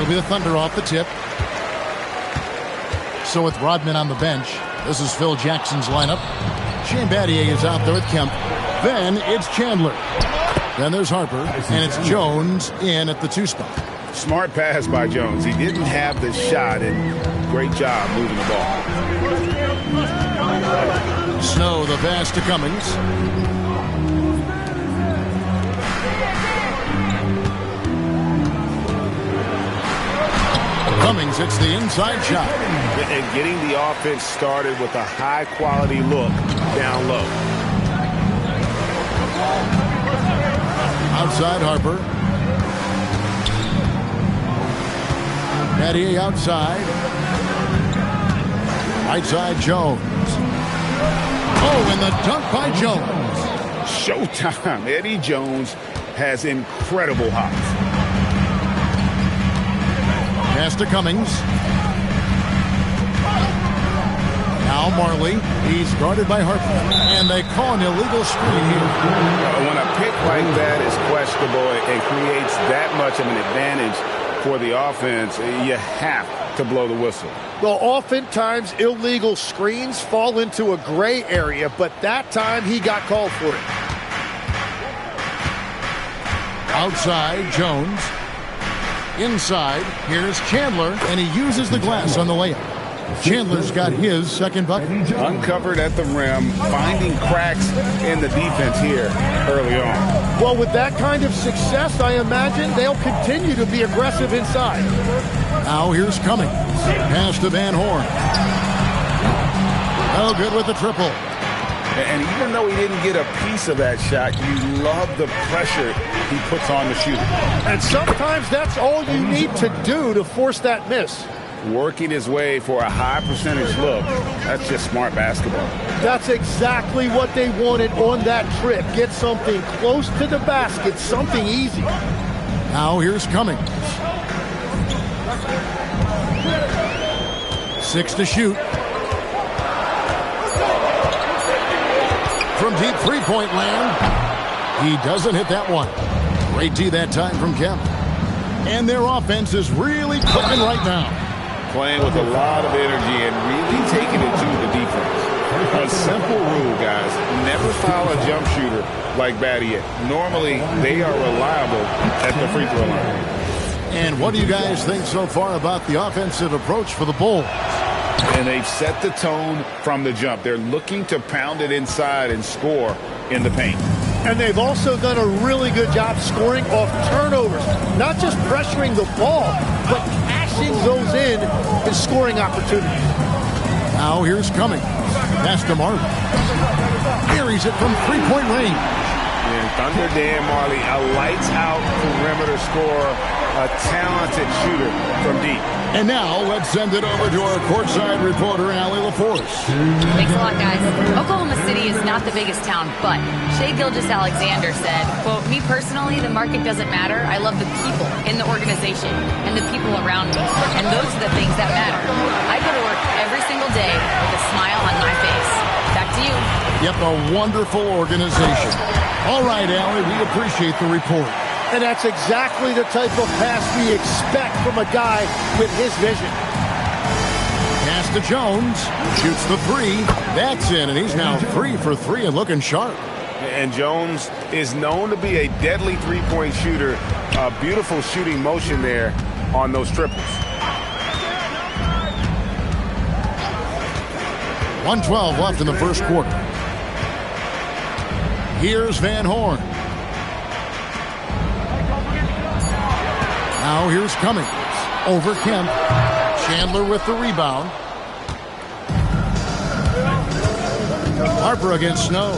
be the Thunder off the tip. So with Rodman on the bench, this is Phil Jackson's lineup. Shane Battier is out there with Kemp. Then it's Chandler. Then there's Harper, and it's Jones in at the 2 spot. Smart pass by Jones. He didn't have the shot, and great job moving the ball. Snow, the pass to Cummings. Cummings hits the inside shot. And getting the offense started with a high-quality look down low. Outside Harper. Battier outside. Right side Jones. Oh, and the dunk by Jones. Showtime. Eddie Jones has incredible hops. Pass to Cummings. Now Marley. He's guarded by Harper. And they call an illegal screen here. When a pick like that is questionable and creates that much of an advantage for the offense, you have to blow the whistle. Well, oftentimes illegal screens fall into a gray area, but that time he got called for it. Outside Jones. Inside, here's Chandler, and he uses the glass on the layup. Chandler's got his second bucket. Uncovered at the rim, finding cracks in the defense here early on. Well, with that kind of success, I imagine they'll continue to be aggressive inside. Now here's Cummings. Pass to Van Horn. Oh, good with the triple. And even though he didn't get a piece of that shot, you love the pressure he puts on the shooter. And sometimes that's all you need to do to force that miss. Working his way for a high percentage look. That's just smart basketball. That's exactly what they wanted on that trip. Get something close to the basket, something easy. Now here's Cummings. 6 to shoot. From deep three-point land. He doesn't hit that one. Great D that time from Kemp. And their offense is really cooking right now. Playing with a lot of energy and really taking it to the defense. A simple rule, guys. Never foul a jump shooter like Battier. Normally, they are reliable at the free throw line. And what do you guys think so far about the offensive approach for the Bulls? And they've set the tone from the jump. They're looking to pound it inside and score in the paint. And they've also done a really good job scoring off turnovers. Not just pressuring the ball, but cashing those in and scoring opportunities. Now here's Cummings. Pass to Marley. Carries it from three-point range. And Thunder Dan Marley, a lights-out perimeter scorer, a talented shooter from deep. And now let's send it over to our courtside reporter, Allie LaForce. Thanks a lot, guys. Oklahoma City is not the biggest town, but Shai Gilgeous-Alexander said, quote, "Me personally, the market doesn't matter. I love the people in the organization and the people around me. And those are the things that matter. I go to work every single day with a smile on my face." Back to you. Yep, a wonderful organization. All right, Allie, we appreciate the report. And that's exactly the type of pass we expect from a guy with his vision. Pass to Jones. Shoots the three. That's in, and he's now 3 for 3 and looking sharp. And Jones is known to be a deadly three-point shooter. A beautiful shooting motion there on those triples. 1:12 left in the first quarter. Here's Van Horn. Now here's Cummings. Over Kemp. Chandler with the rebound. Harper against Snow.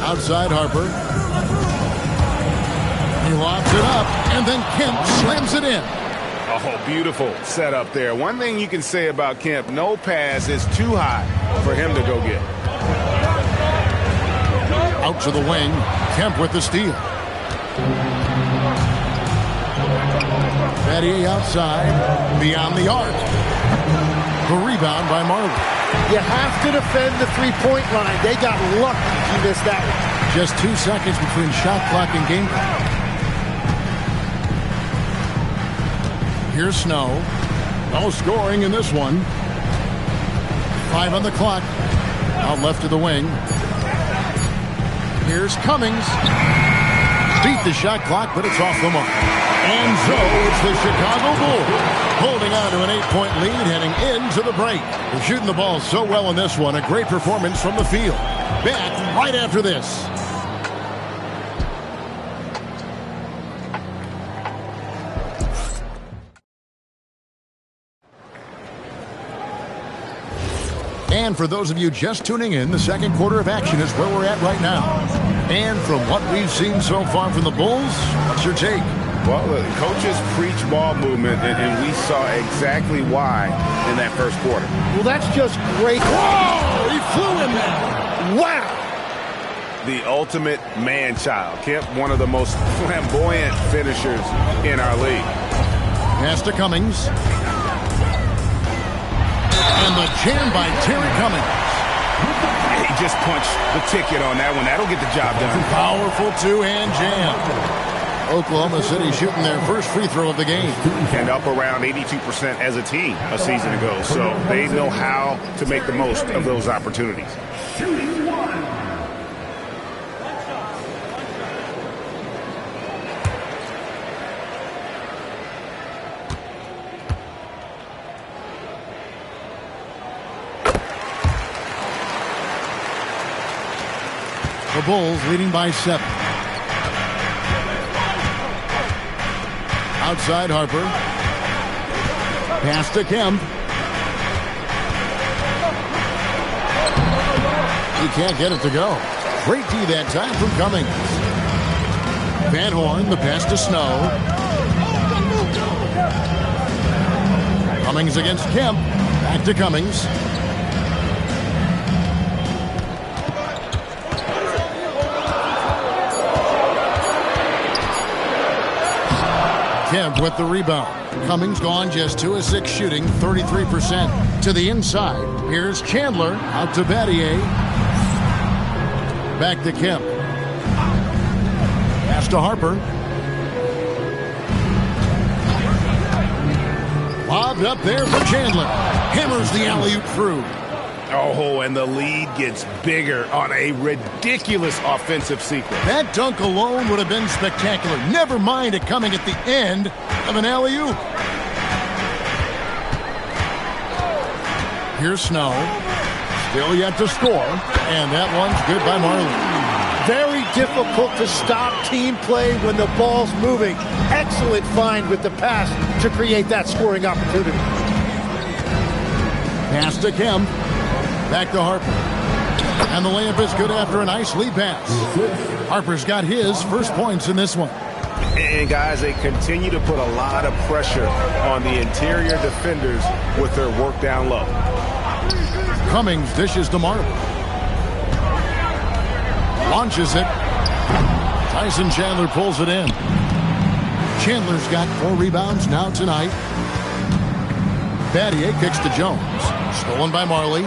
Outside Harper. He lobs it up, and then Kemp slams it in. Oh, beautiful setup there. One thing you can say about Kemp, no pass is too high for him to go get. Out to the wing. Kemp with the steal. Battier outside. Beyond the arc. The rebound by Marley. You have to defend the three-point line. They got lucky if you missed that one. Just 2 seconds between shot clock and game clock. Here's Snow. No scoring in this one. 5 on the clock. Out left to the wing. Here's Cummings. Beat the shot clock, but it's off the mark. And so it's the Chicago Bulls holding on to an 8-point lead heading into the break. They're shooting the ball so well in this one. A great performance from the field. Back right after this. And for those of you just tuning in, the second quarter of action is where we're at right now. And from what we've seen so far from the Bulls, what's your take? Well, the coaches preach ball movement, and we saw exactly why in that first quarter. Well, that's just great. Whoa! He flew in there. Wow! The ultimate man-child. Kemp, one of the most flamboyant finishers in our league. Pass to Cummings. And the jam by Terry Cummings. He just punched the ticket on that one. That'll get the job done. Powerful two-hand jam. Oklahoma City shooting their first free throw of the game. And up around 82% as a team a season ago. So they know how to make the most of those opportunities. The Bulls leading by 7. Outside Harper. Pass to Kemp. He can't get it to go. Great D that time from Cummings. Van Horn, the pass to Snow. Cummings against Kemp. Back to Cummings. Kemp with the rebound. Cummings gone just 2 of 6 shooting, 33% to the inside. Here's Chandler out to Battier. Back to Kemp. Pass to Harper. Lobbed up there for Chandler. Hammers the alley-oop through. Oh, and the lead gets bigger on a ridiculous offensive sequence. That dunk alone would have been spectacular. Never mind it coming at the end of an alley-oop. Here's Snow. Still yet to score. And that one's good by Marley. Very difficult to stop team play when the ball's moving. Excellent find with the pass to create that scoring opportunity. Pass to Kemp. Back to Harper. And the layup is good after a nice lead pass. Harper's got his first points in this one. And guys, they continue to put a lot of pressure on the interior defenders with their work down low. Cummings dishes to Marley. Launches it. Tyson Chandler pulls it in. Chandler's got 4 rebounds now tonight. Battier kicks to Jones. Stolen by Marley.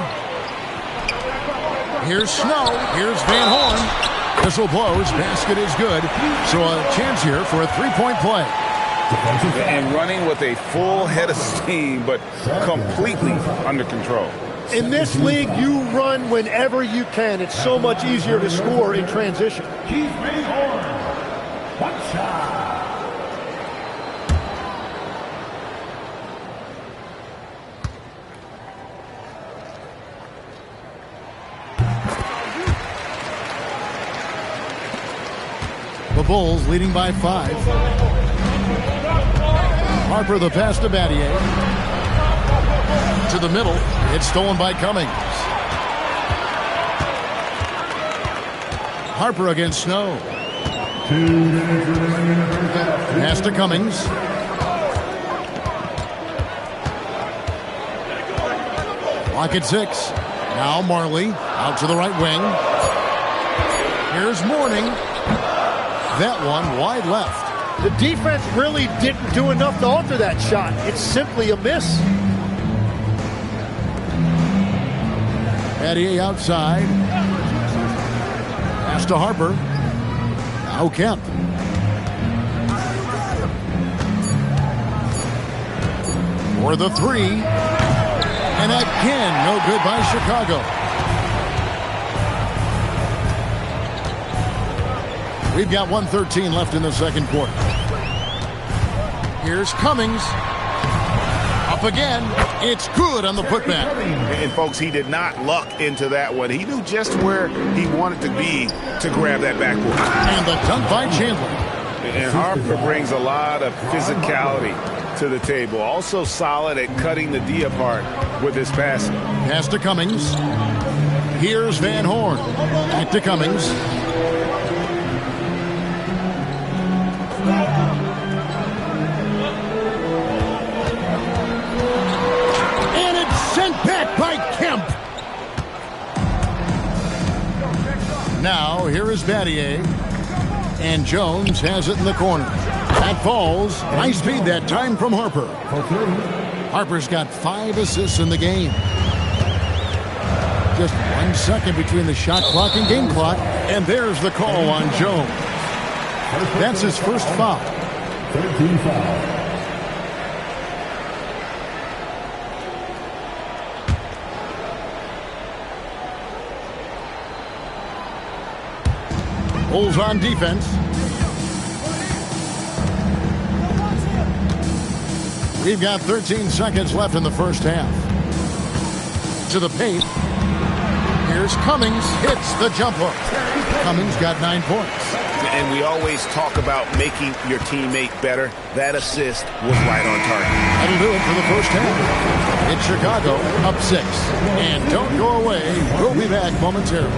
Here's Snow. Here's Van Horn. Whistle blows. Basket is good. So a chance here for a 3-point play. And running with a full head of steam, but completely under control. In this league, you run whenever you can. It's so much easier to score in transition. Keith Van Horn. One shot. The Bulls leading by 5. Harper the pass to Battier. To the middle. It's stolen by Cummings. Harper against Snow. Pass to Cummings. Clock at 6. Now Marley out to the right wing. Here's Mourning. That one wide left. The defense really didn't do enough to alter that shot. It's simply a miss. Battier outside. Pass to Harper. Now Kemp. for the three. And again, no good by Chicago. We've got 1:13 left in the second quarter. Here's Cummings. Up again. It's good on the putback. And, folks, he did not luck into that one. He knew just where he wanted to be to grab that backboard. And the dunk by Chandler. And Harper brings a lot of physicality to the table. Also solid at cutting the D apart with his passing. Pass to Cummings. Here's Van Horn. Back to Cummings. And it's sent back by Kemp. Now, here is Battier. And Jones has it in the corner. That falls. Nice feed that time from Harper. Harper's got 5 assists in the game. Just 1 second between the shot clock and game clock. And there's the call on Jones. That's his first foul. 13 foul. Bulls on defense. We've got 13 seconds left in the first half. To the paint. Here's Cummings. Hits the jump hook. Cummings got 9 points. And we always talk about making your teammate better. That assist was right on target. That'll do it for the first half. It's Chicago up 6. And don't go away. We'll be back momentarily.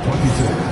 26.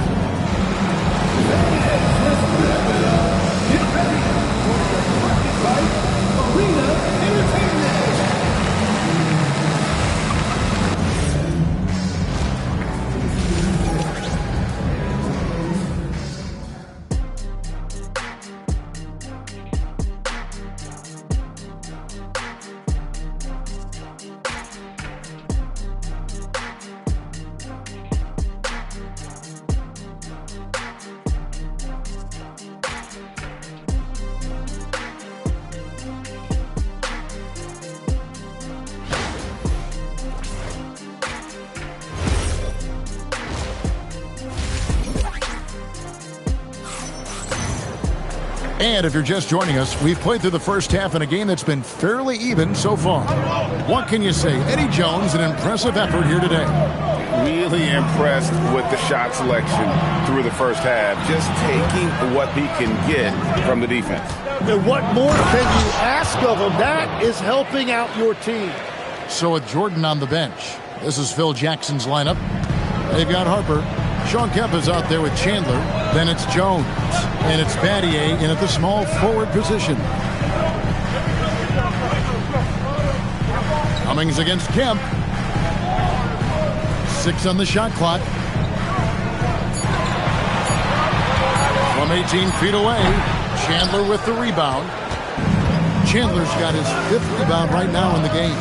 And if you're just joining us, we've played through the first half in a game that's been fairly even so far. What can you say? Eddie Jones, an impressive effort here today. Really impressed with the shot selection through the first half. Just taking what he can get from the defense. And what more can you ask of him? That is helping out your team. So with Jordan on the bench, this is Phil Jackson's lineup. They've got Harper. Sean Kemp is out there with Chandler. Then it's Jones. And it's Battier in at the small forward position. Cummings against Kemp. 6 on the shot clock. From 18 feet away, Chandler with the rebound. Chandler's got his 5th rebound right now in the game.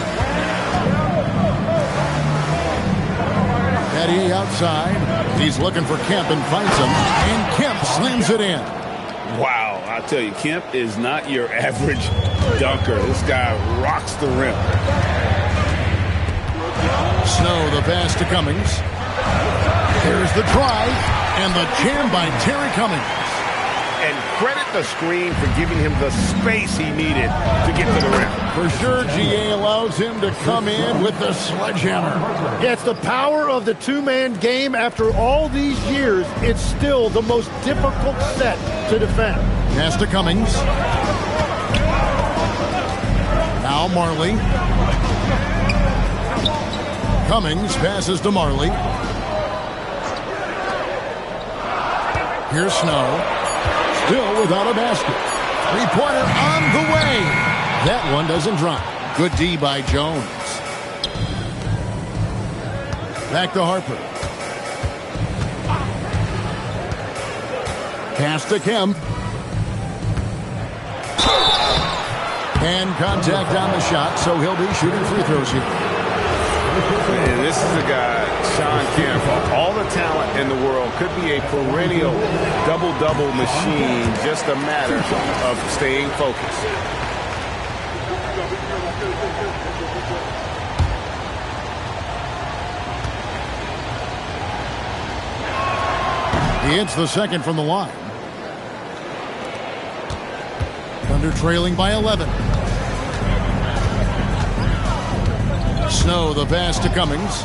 Battier outside. He's looking for Kemp and finds him. And Kemp slams it in. Wow, I tell you, Kemp is not your average dunker. This guy rocks the rim. Snow the pass to Cummings. There's the drive. And the jam by Terry Cummings. And credit the screen for giving him the space he needed to get to the rim. For sure, GA allows him to come in with the sledgehammer. Yeah, it's the power of the two-man game. After all these years, it's still the most difficult set to defend. Pass to Cummings. Now Marley. Cummings passes to Marley. Here's Snow. Still without a basket. 3-pointer on the way. That one doesn't drop. Good D by Jones. Back to Harper. Pass to Kemp. And contact on the shot, so he'll be shooting free throws here. And this is a guy, Sean Kemp, all the talent in the world, could be a perennial double-double machine, just a matter of staying focused. He hits the second from the line. Thunder trailing by 11. Snow, the pass to Cummings.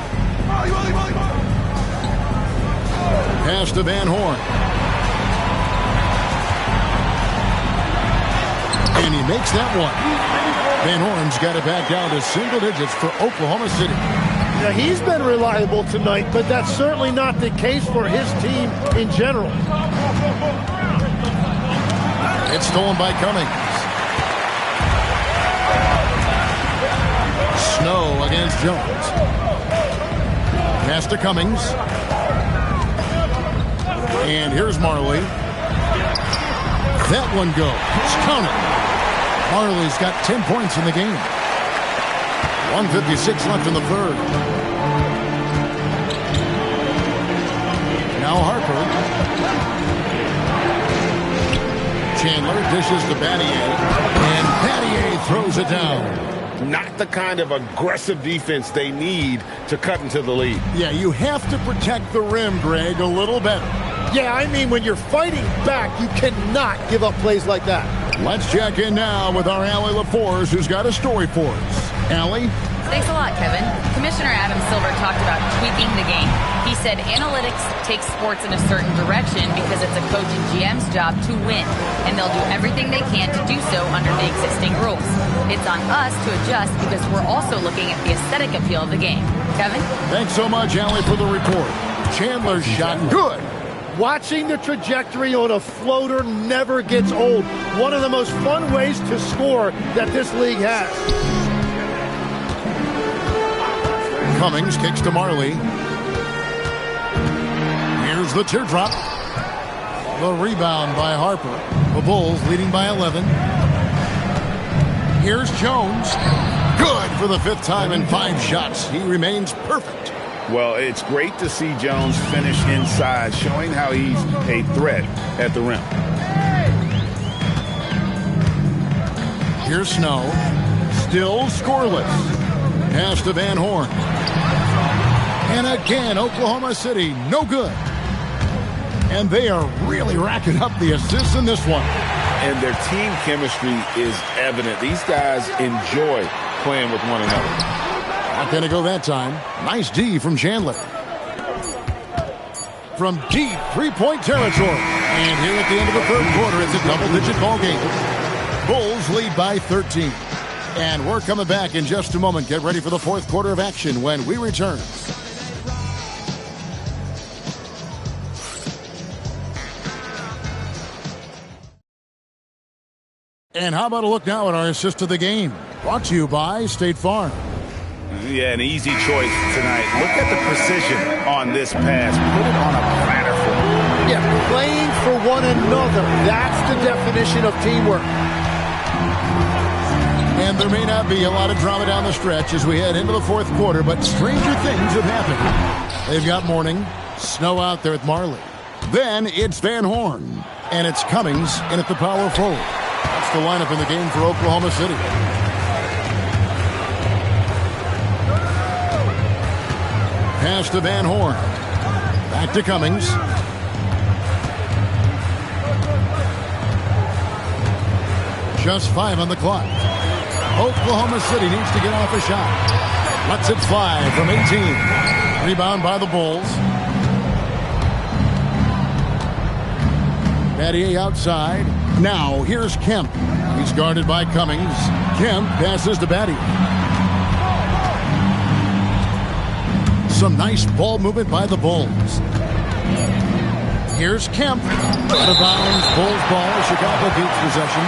Pass to Van Horn. And he makes that one. Van Horn's got it back down to single digits for Oklahoma City. Now, he's been reliable tonight, but that's certainly not the case for his team in general. It's stolen by Cummings. Snow against Jones. Pass to Cummings. And here's Marley. That one goes. It's counted. Marley's got 10 points in the game. 1:56 left in the third. Now Harper. Chandler dishes to Battier. And Battier throws it down. Not the kind of aggressive defense they need to cut into the lead. Yeah, you have to protect the rim, Greg, a little better. Yeah, I mean, when you're fighting back, you cannot give up plays like that. Let's check in now with our Allie LaForce, who's got a story for us. Allie? Thanks a lot, Kevin. Commissioner Adam Silver talked about tweaking the game. He said analytics takes sports in a certain direction because it's a coach and GM's job to win, and they'll do everything they can to do so under the existing rules. It's on us to adjust because we're also looking at the aesthetic appeal of the game. Kevin? Thanks so much, Allie, for the report. Chandler's shot good. Watching the trajectory on a floater never gets old. One of the most fun ways to score that this league has. Cummings kicks to Marley. Here's the teardrop. The rebound by Harper. The Bulls leading by 11. Here's Jones. Good for the fifth time in 5 shots. He remains perfect. Well, it's great to see Jones finish inside, showing how he's a threat at the rim. Here's Snow. Still scoreless. Pass to Van Horn. And again, Oklahoma City, no good. And they are really racking up the assists in this one. And their team chemistry is evident. These guys enjoy playing with one another. Not going to go that time. Nice D from Chandler. From deep three-point territory. And here at the end of the third quarter, it's a double-digit ball game. Bulls lead by 13. And we're coming back in just a moment. Get ready for the fourth quarter of action when we return. And how about a look now at our assist to the game? Brought to you by State Farm. Yeah, an easy choice tonight. Look at the precision on this pass. Put it on a platter for him. Yeah, playing for one another. That's the definition of teamwork. And there may not be a lot of drama down the stretch as we head into the fourth quarter, but stranger things have happened. They've got morning, Snow out there with Marley. Then it's Van Horn, and it's Cummings in at the power forward. That's the lineup in the game for Oklahoma City. Pass to Van Horn. Back to Cummings. Just 5 on the clock. Oklahoma City needs to get off a shot. Lets it fly from 18. Rebound by the Bulls. Battier outside. Now here's Kemp. He's guarded by Cummings. Kemp passes to Battier. Some nice ball movement by the Bulls. Here's Kemp. Out of bounds. Bulls ball. Chicago keeps possession.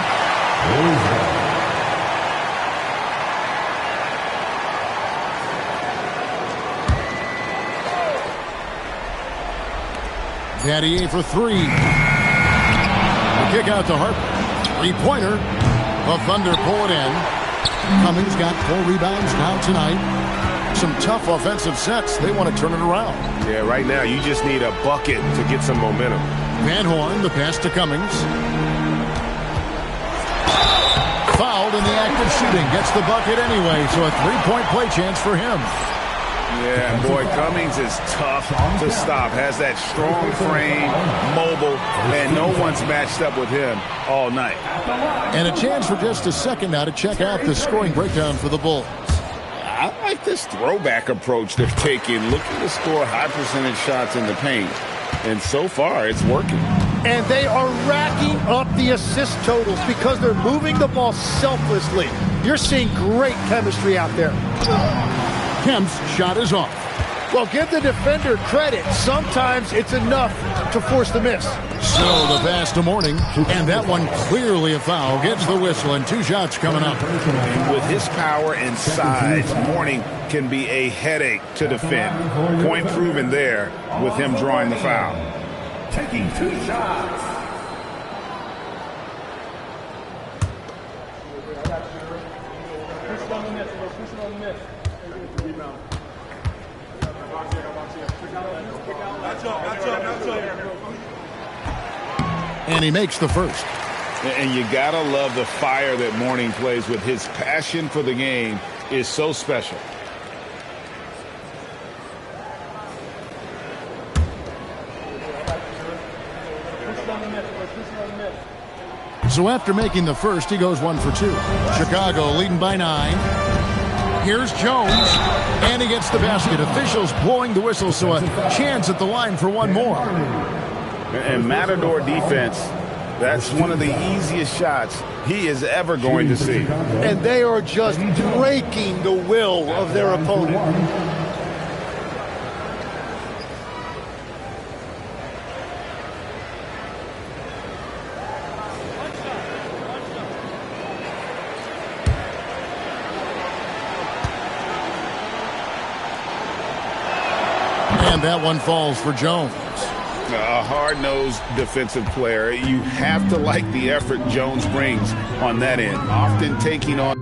Battier for 3. The kick out to Harper. 3-pointer. The Thunder pull it in. Cummings got 4 rebounds now tonight. Some tough offensive sets. They want to turn it around. Yeah, right now you just need a bucket to get some momentum. Van Horn, the pass to Cummings. Fouled involved in the act of shooting. Gets the bucket anyway, so a three-point play chance for him. Yeah, boy, Cummings is tough to stop. Has that strong frame, mobile, and no one's matched up with him all night. And a chance for just a second now to check out the scoring breakdown for the Bulls. I like this throwback approach they're taking, looking to score high percentage shots in the paint. And so far, it's working. And they are racking up the assist totals because they're moving the ball selflessly. You're seeing great chemistry out there. Kemp's shot is off. Well, give the defender credit. Sometimes it's enough to force the miss. So the pass to Mourning, and that one clearly a foul. Gets the whistle, and 2 shots coming up. And with his power and size, Mourning can be a headache to defend. Point proven there with him drawing the foul. Taking 2 shots. And he makes the first. And you gotta love the fire that Mourning plays with. His passion for the game is so special. So after making the first, he goes 1 for 2. Chicago leading by 9. Here's Jones, and he gets the basket. Officials blowing the whistle, so a chance at the line for one more. And Matador defense, that's one of the easiest shots he is ever going to see. And they are just breaking the will of their opponent. And that one falls for Jones. A hard-nosed defensive player. You have to like the effort Jones brings on that end, often taking on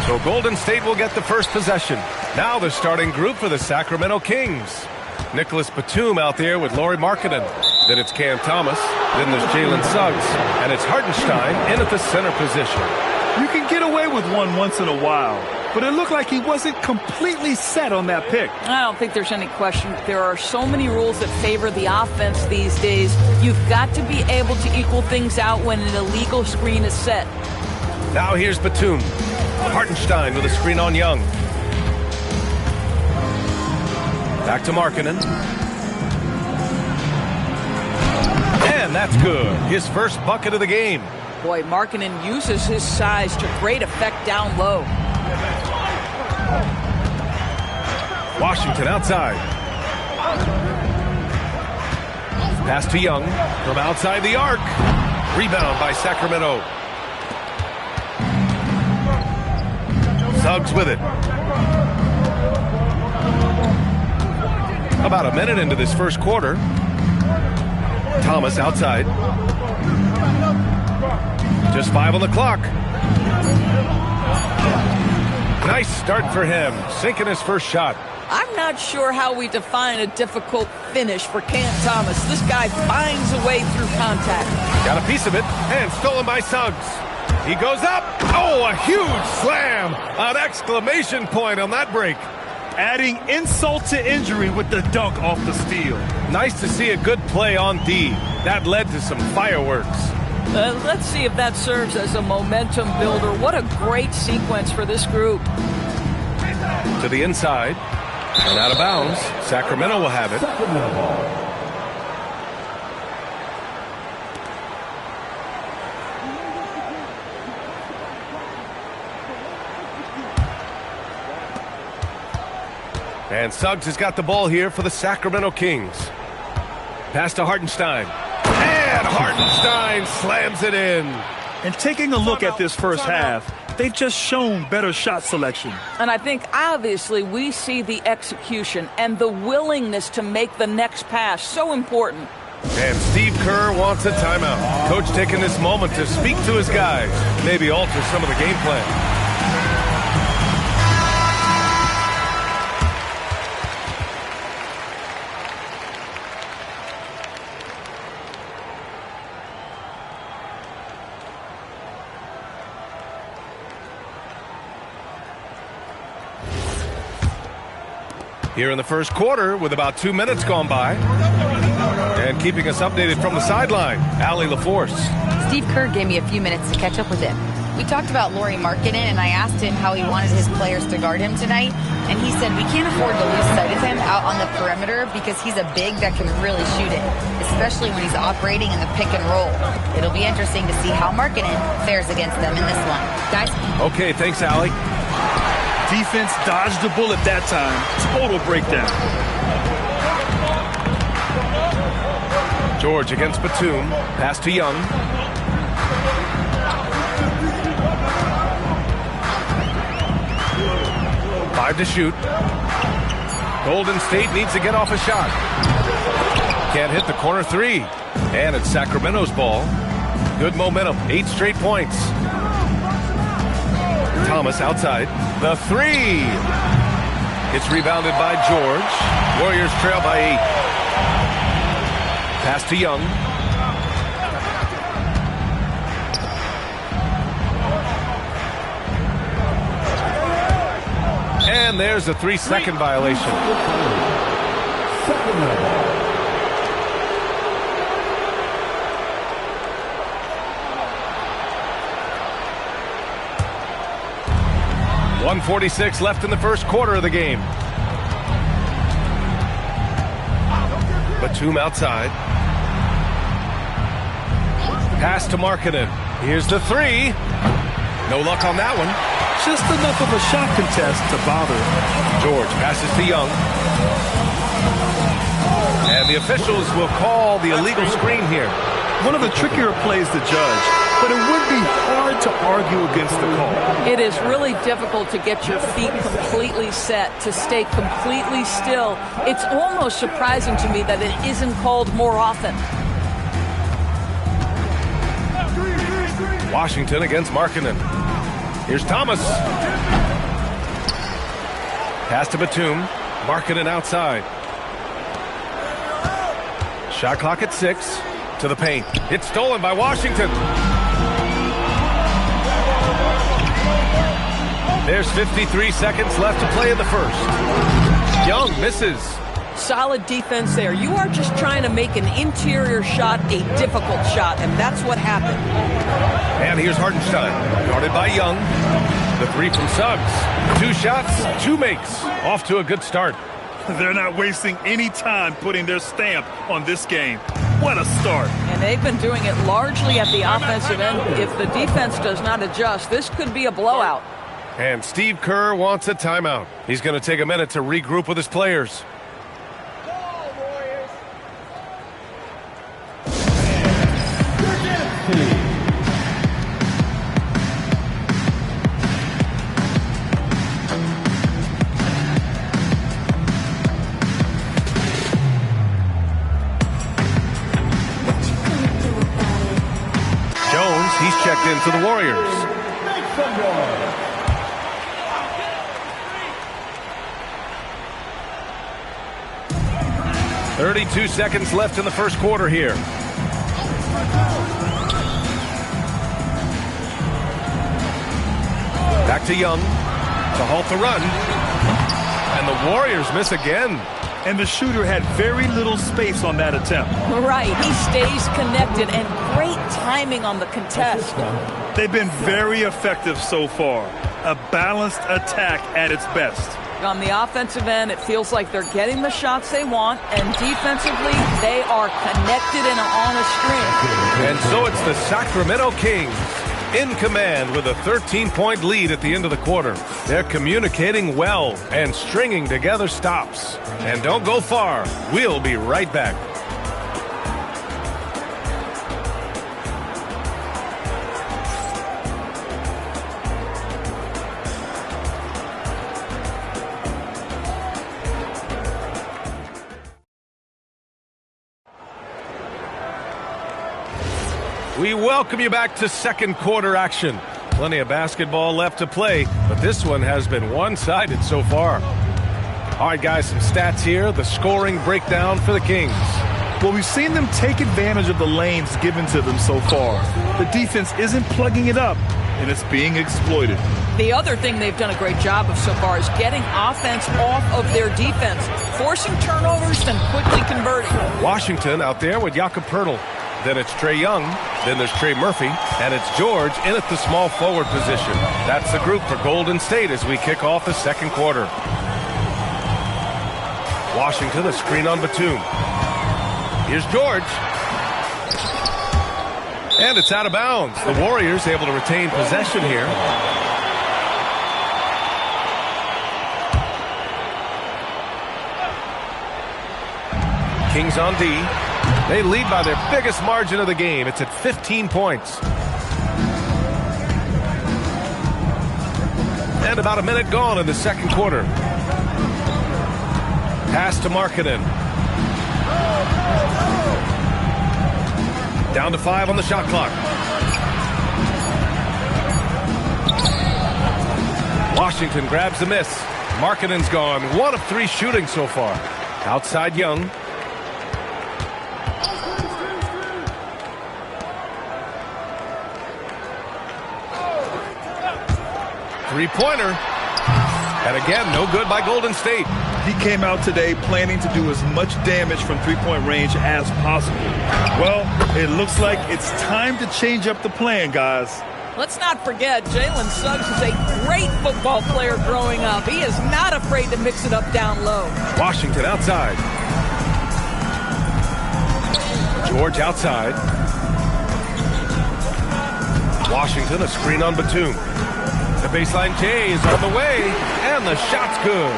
So Golden State will get the first possession. Now the starting group for the Sacramento Kings. Nicholas Batum out there with Lauri Markkanen. Then it's Cam Thomas. Then there's Jalen Suggs. And it's Hartenstein in at the center position. You can get away with one once in a while, but it looked like he wasn't completely set on that pick. I don't think there's any question. There are so many rules that favor the offense these days. You've got to be able to equal things out when an illegal screen is set. Now here's Batum. Hartenstein with a screen on Young. Back to Markkanen. And that's good. His first bucket of the game. Boy, Markkanen uses his size to great effect down low. Washington outside. Pass to Young from outside the arc. Rebound by Sacramento. Suggs with it. About a minute into this first quarter. Thomas outside. Just 5 on the clock. Nice start for him, sinking his first shot. I'm not sure how we define a difficult finish for Cam Thomas. This guy finds a way through contact. Got a piece of it, and stolen by Suggs. He goes up. Oh, a huge slam. An exclamation point on that break. Adding insult to injury with the dunk off the steal. Nice to see a good play on D. That led to some fireworks. Let's see if that serves as a momentum builder. What a great sequence for this group. To the inside. And out of bounds. Sacramento will have it. And Suggs has got the ball here for the Sacramento Kings. Pass to Hartenstein. And Hartenstein slams it in. And taking a look at this first half, they've just shown better shot selection. And I think obviously we see the execution and the willingness to make the next pass so important. And Steve Kerr wants a timeout. Coach taking this moment to speak to his guys. Maybe alter some of the game plan. Here in the first quarter with about 2 minutes gone by. And keeping us updated from the sideline, Allie LaForce. Steve Kerr gave me a few minutes to catch up with him. We talked about Lauri Markkanen, and I asked him how he wanted his players to guard him tonight. And he said we can't afford to lose sight of him out on the perimeter because he's a big that can really shoot it, especially when he's operating in the pick and roll. It'll be interesting to see how Markkanen fares against them in this one. Guys? Okay, thanks, Allie. Defense dodged the bullet that time. Total breakdown. George against Batum. Pass to Young. Five to shoot. Golden State needs to get off a shot. Can't hit the corner three. And it's Sacramento's ball. Good momentum. 8 straight points. Thomas outside. The three. It's rebounded by George. Warriors trail by 8. Pass to Young. And there's a 3-second violation. Sacramento. 1:46 left in the first quarter of the game. Batum outside. Pass to Markkanen. Here's the three. No luck on that one. Just enough of a shot contest to bother. George passes to Young. And the officials will call the illegal screen here. One of the trickier plays to judge, but it would be hard to argue against the call. It is really difficult to get your feet completely set, to stay completely still. It's almost surprising to me that it isn't called more often. Washington against Markkanen. Here's Thomas. Pass to Batum. Markkanen outside. Shot clock at 6. To the paint. It's stolen by Washington. There's 53 seconds left to play in the first. Young misses. Solid defense there. You are just trying to make an interior shot a difficult shot, and that's what happened. And here's Hartenstein, guarded by Young. The three from Suggs. 2 shots, 2 makes. Off to a good start. They're not wasting any time putting their stamp on this game. What a start. And they've been doing it largely at the offensive end. If the defense does not adjust, this could be a blowout. And Steve Kerr wants a timeout. He's going to take a minute to regroup with his players. He's checked in for the Warriors. 32 seconds left in the first quarter here. Back to Young to halt the run. And the Warriors miss again. And the shooter had very little space on that attempt. Right, he stays connected, and great timing on the contest. They've been very effective so far. A balanced attack at its best. On the offensive end, it feels like they're getting the shots they want, and defensively, they are connected and on a string. And so it's the Sacramento Kings in command with a 13-point lead at the end of the quarter. They're communicating well and stringing together stops. And don't go far. We'll be right back. We welcome you back to second quarter action. Plenty of basketball left to play, but this one has been one-sided so far. All right, guys, some stats here. The scoring breakdown for the Kings. Well, we've seen them take advantage of the lanes given to them so far. The defense isn't plugging it up, and it's being exploited. The other thing they've done a great job of so far is getting offense off of their defense, forcing turnovers, then quickly converting. Washington out there with Jakob Poeltl. Then it's Trae Young. Then there's Trey Murphy. And it's George in at the small forward position. That's the group for Golden State as we kick off the second quarter. Washington, a screen on Batum. Here's George. And it's out of bounds. The Warriors able to retain possession here. Kings on D. They lead by their biggest margin of the game. It's at 15 points. And about a minute gone in the second quarter. Pass to Markkanen. Down to 5 on the shot clock. Washington grabs the miss. Markkanen's gone. 1 of 3 shooting so far. Outside Young. Three-pointer. And again, no good by Golden State. He came out today planning to do as much damage from three-point range as possible. Well, it looks like it's time to change up the plan, guys. Let's not forget, Jalen Suggs is a great football player growing up. He is not afraid to mix it up down low. Washington outside. George outside. Washington, a screen on Batum. The baseline J is on the way, and the shot's good.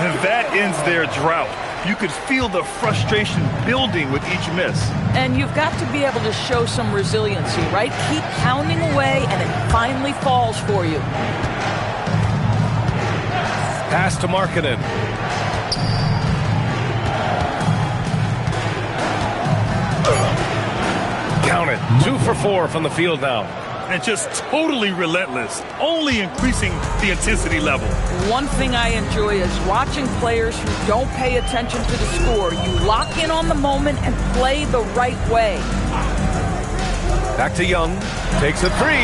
And that ends their drought. You could feel the frustration building with each miss. And you've got to be able to show some resiliency, right? Keep pounding away, and it finally falls for you. Pass to Markkanen. Count it. 2 for 4 from the field now. And just totally relentless, only increasing the intensity level. One thing I enjoy is watching players who don't pay attention to the score. You lock in on the moment and play the right way. Back to Young. Takes a 3.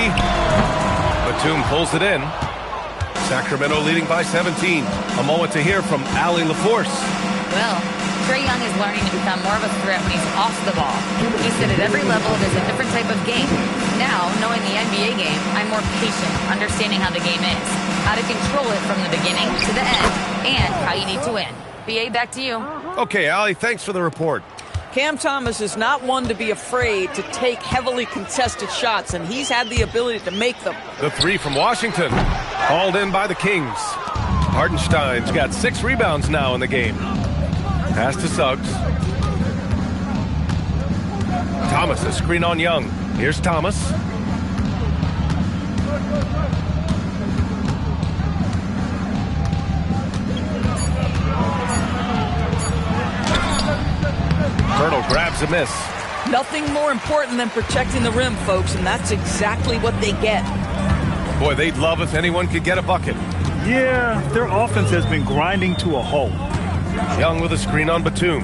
Batum pulls it in. Sacramento leading by 17. A moment to hear from Allie LaForce. Well, Trae Young is learning to become more of a threat when he's off the ball. He said at every level there's a different type of game. Now, knowing the NBA game, I'm more patient, understanding how the game is, how to control it from the beginning to the end, and how you need to win. BA, back to you. Okay, Allie, thanks for the report. Cam Thomas is not one to be afraid to take heavily contested shots, and he's had the ability to make them. The 3 from Washington, hauled in by the Kings. Hartenstein's got 6 rebounds now in the game. Pass to Suggs. Thomas, a screen on Young. Here's Thomas. Poeltl grabs a miss. Nothing more important than protecting the rim, folks, and that's exactly what they get. Boy, they'd love if anyone could get a bucket. Yeah, their offense has been grinding to a halt. Young with a screen on Batum.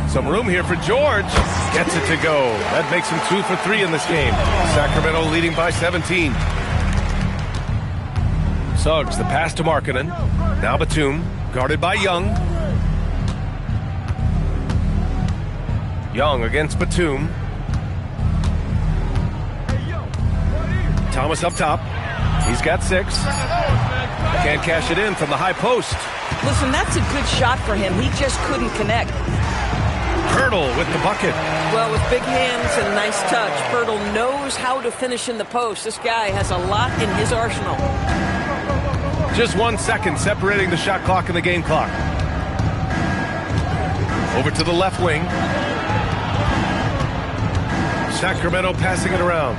Some room here for George. Gets it to go. That makes him 2 for 3 in this game. Sacramento leading by 17. Suggs, the pass to Markkanen. Now Batum, guarded by Young. Young against Batum. Thomas up top. He's got 6. Can't cash it in from the high post. Listen, that's a good shot for him. He just couldn't connect. Poeltl with the bucket. Well, with big hands and a nice touch, Poeltl knows how to finish in the post. This guy has a lot in his arsenal. Just 1 second separating the shot clock and the game clock. Over to the left wing. Sacramento passing it around.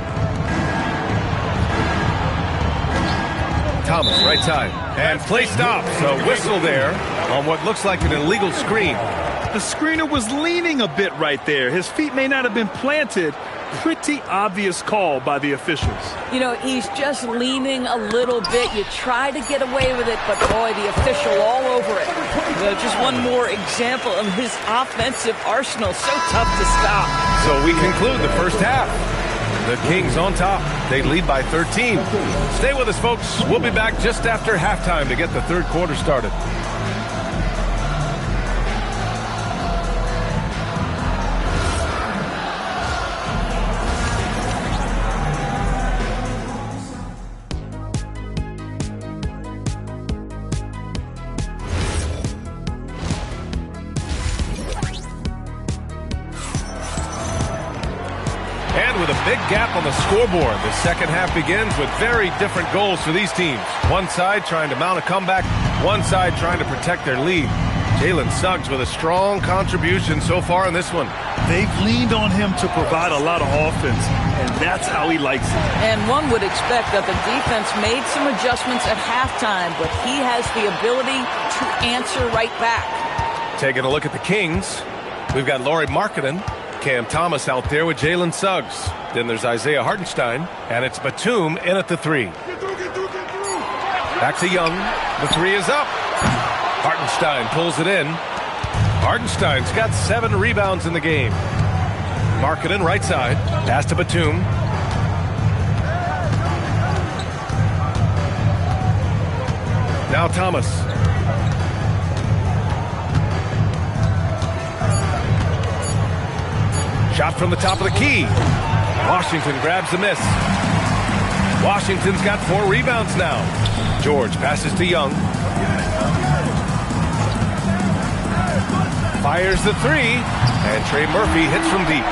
Thomas, right side. And play stops. A whistle there on what looks like an illegal screen. The screener was leaning a bit right there. His feet may not have been planted. Pretty obvious call by the officials. You know, he's just leaning a little bit. You try to get away with it, but boy, the official all over it. Just one more example of his offensive arsenal. So tough to stop. So we conclude the first half. The Kings on top. They lead by 13. Stay with us, folks. We'll be back just after halftime to get the third quarter started. With a big gap on the scoreboard, the second half begins with very different goals for these teams. One side trying to mount a comeback, one side trying to protect their lead. Jalen Suggs with a strong contribution so far in this one. They've leaned on him to provide a lot of offense, and that's how he likes it. And one would expect that the defense made some adjustments at halftime, but he has the ability to answer right back. Taking a look at the Kings, we've got Lauri Markkanen, Cam Thomas out there with Jalen Suggs. Then there's Isaiah Hartenstein, and it's Batum in at the 3. Back to Young. The 3 is up. Hartenstein pulls it in. Hartenstein's got 7 rebounds in the game. Markkanen right side. Pass to Batum. Now Thomas. Shot from the top of the key. Washington grabs the miss. Washington's got 4 rebounds now. George passes to Young. Fires the 3. And Trey Murphy hits from deep.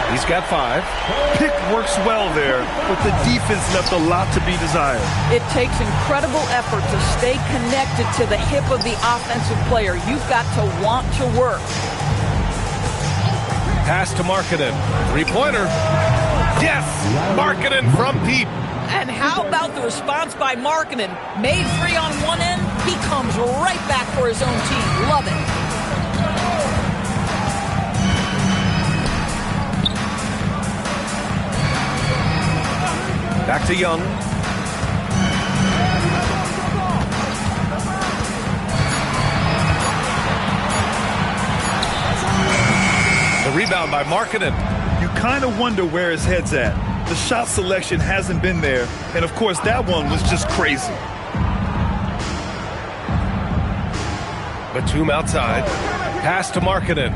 He's got 5. Pick works well there, but the defense left a lot to be desired. It takes incredible effort to stay connected to the hip of the offensive player. You've got to want to work. Pass to Markkanen. 3-pointer. Yes! Markkanen from deep. And how about the response by Markkanen? Made 3 on one end. He comes right back for his own team. Love it. Back to Young. The rebound by Markkanen. You kind of wonder where his head's at. The shot selection hasn't been there, and of course that one was just crazy. Batum outside. Pass to Markkanen.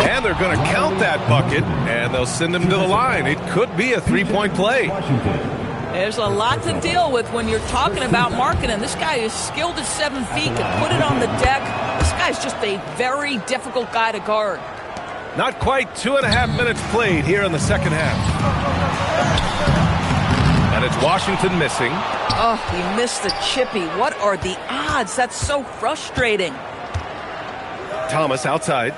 And they're going to count that bucket, and they'll send him to the line. It could be a 3-point play. There's a lot to deal with when you're talking about Markkanen. This guy is skilled at 7 feet, can put it on the deck. This guy's just a very difficult guy to guard. Not quite 2.5 minutes played here in the second half. And it's Washington missing. Oh, he missed the chippy. What are the odds? That's so frustrating. Thomas outside.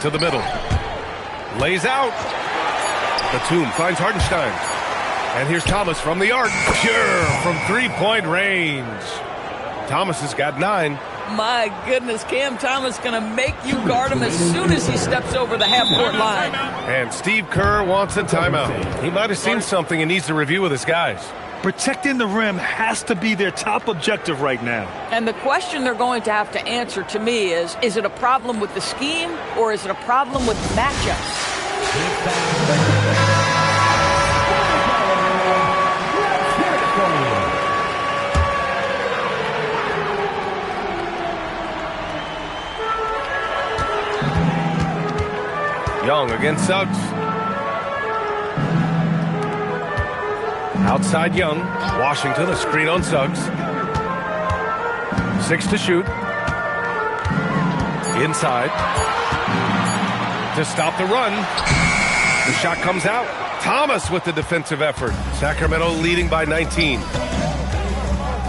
To the middle. Lays out. Batum finds Hartenstein. And here's Thomas from the arc. Sure, from 3-point range. Thomas has got 9. My goodness, Cam Thomas going to make you guard him as soon as he steps over the half-court line. And Steve Kerr wants a timeout. He might have seen something and needs to review with his guys. Protecting the rim has to be their top objective right now. And the question they're going to have to answer to me is it a problem with the scheme or is it a problem with matchups? Young against Suggs. Outside Young. Washington, a screen on Suggs. 6 to shoot. Inside. To stop the run. The shot comes out. Thomas with the defensive effort. Sacramento leading by 19.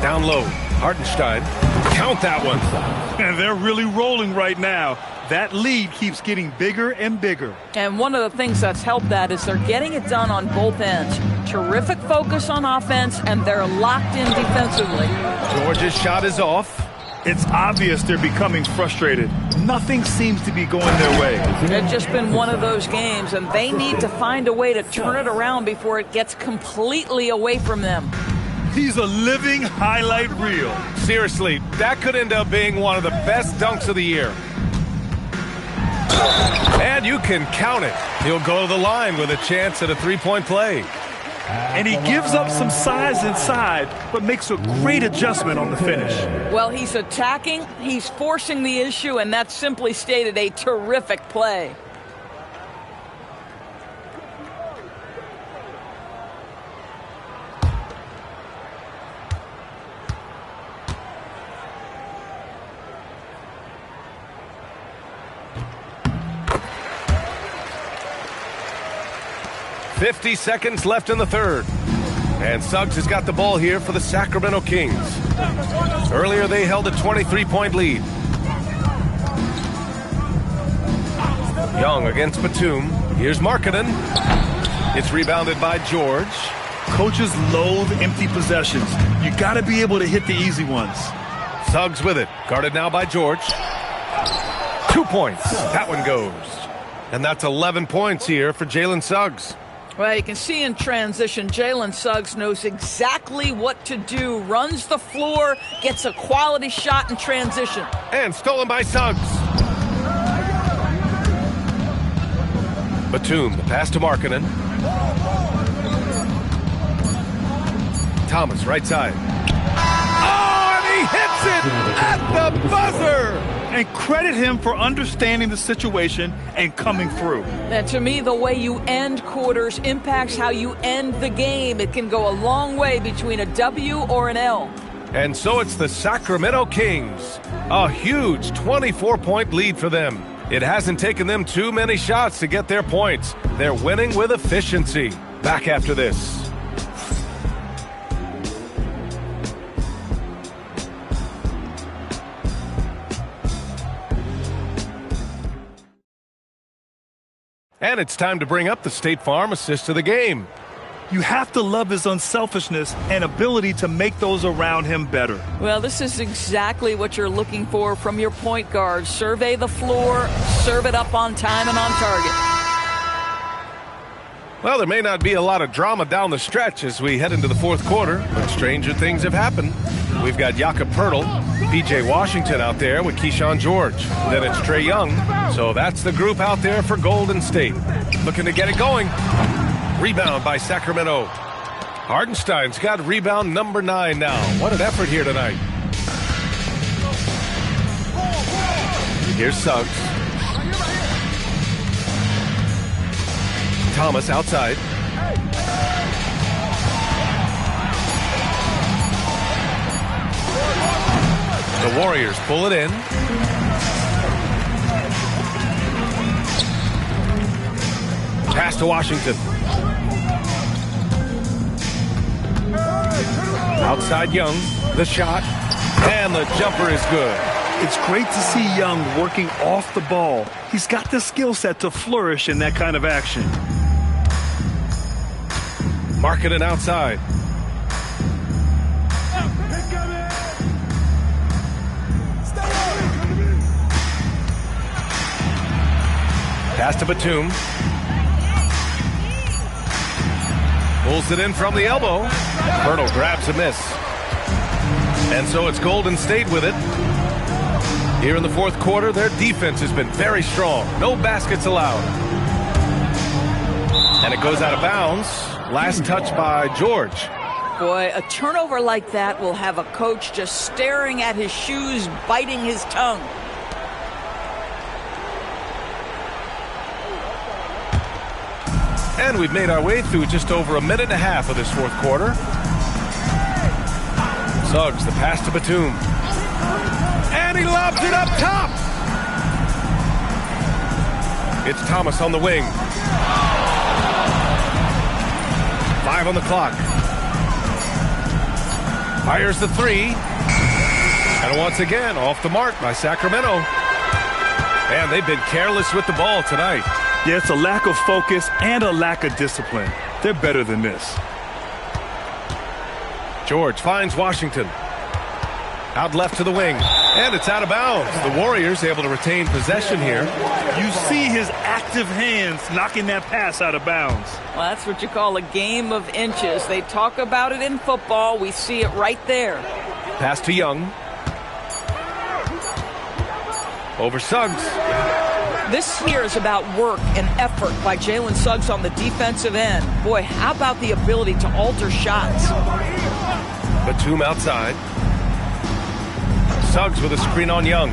Down low. Hartenstein. Count that one. And they're really rolling right now. That lead keeps getting bigger and bigger. And one of the things that's helped that is they're getting it done on both ends. Terrific focus on offense, and they're locked in defensively. Georgia's shot is off. It's obvious they're becoming frustrated. Nothing seems to be going their way. It's just been one of those games, and they need to find a way to turn it around before it gets completely away from them. He's a living highlight reel. Seriously, that could end up being one of the best dunks of the year. And you can count it. He'll go to the line with a chance at a three-point play. And he gives up some size inside, but makes a great adjustment on the finish. Well, he's attacking, he's forcing the issue, and that's simply stated a terrific play. .50 seconds left in the third. And Suggs has got the ball here for the Sacramento Kings. Earlier they held a 23-point lead. Young against Batum. Here's Markkanen. It's rebounded by George. Coaches loathe empty possessions. You got to be able to hit the easy ones. Suggs with it. Guarded now by George. 2 points. That one goes. And that's 11 points here for Jalen Suggs. Well, you can see in transition, Jalen Suggs knows exactly what to do. Runs the floor, gets a quality shot in transition. And stolen by Suggs. Batum, the pass to Markkanen. Thomas, right side. Oh, and he hits it at the buzzer! And credit him for understanding the situation and coming through. And to me, the way you end quarters impacts how you end the game. It can go a long way between a W or an L. And so it's the Sacramento Kings. A huge 24-point lead for them. It hasn't taken them too many shots to get their points. They're winning with efficiency. Back after this. And it's time to bring up the State Farm assist of the game. You have to love his unselfishness and ability to make those around him better. Well, this is exactly what you're looking for from your point guard. Survey the floor, serve it up on time and on target. Well, there may not be a lot of drama down the stretch as we head into the fourth quarter, but stranger things have happened. We've got Jakob Poeltl, P.J. Washington out there with Keyshawn George. Then it's Trae Young. So that's the group out there for Golden State. Looking to get it going. Rebound by Sacramento. Hartenstein's got rebound number 9 now. What an effort here tonight. Here's Suggs. Thomas outside. The Warriors pull it in. Pass to Washington. Outside Young. The shot. And the jumper is good. It's great to see Young working off the ball. He's got the skill set to flourish in that kind of action. Markkanen outside. Pass to Batum. Pulls it in from the elbow. Poeltl grabs a miss. And so it's Golden State with it. Here in the fourth quarter, their defense has been very strong. No baskets allowed. And it goes out of bounds. Last touch by George. Boy, a turnover like that will have a coach just staring at his shoes, biting his tongue. And we've made our way through just over a minute and a half of this fourth quarter. Suggs, the pass to Batum. And he lobs it up top. It's Thomas on the wing. 5 on the clock. Fires the 3. And once again, off the mark by Sacramento. And they've been careless with the ball tonight. Yeah, it's a lack of focus and a lack of discipline. They're better than this. George finds Washington. Out left to the wing. And it's out of bounds. The Warriors able to retain possession here. You see his active hands knocking that pass out of bounds. Well, that's what you call a game of inches. They talk about it in football. We see it right there. Pass to Young. Over Suggs. This here is about work and effort by Jalen Suggs on the defensive end. Boy, how about the ability to alter shots? Batum outside. Suggs with a screen on Young.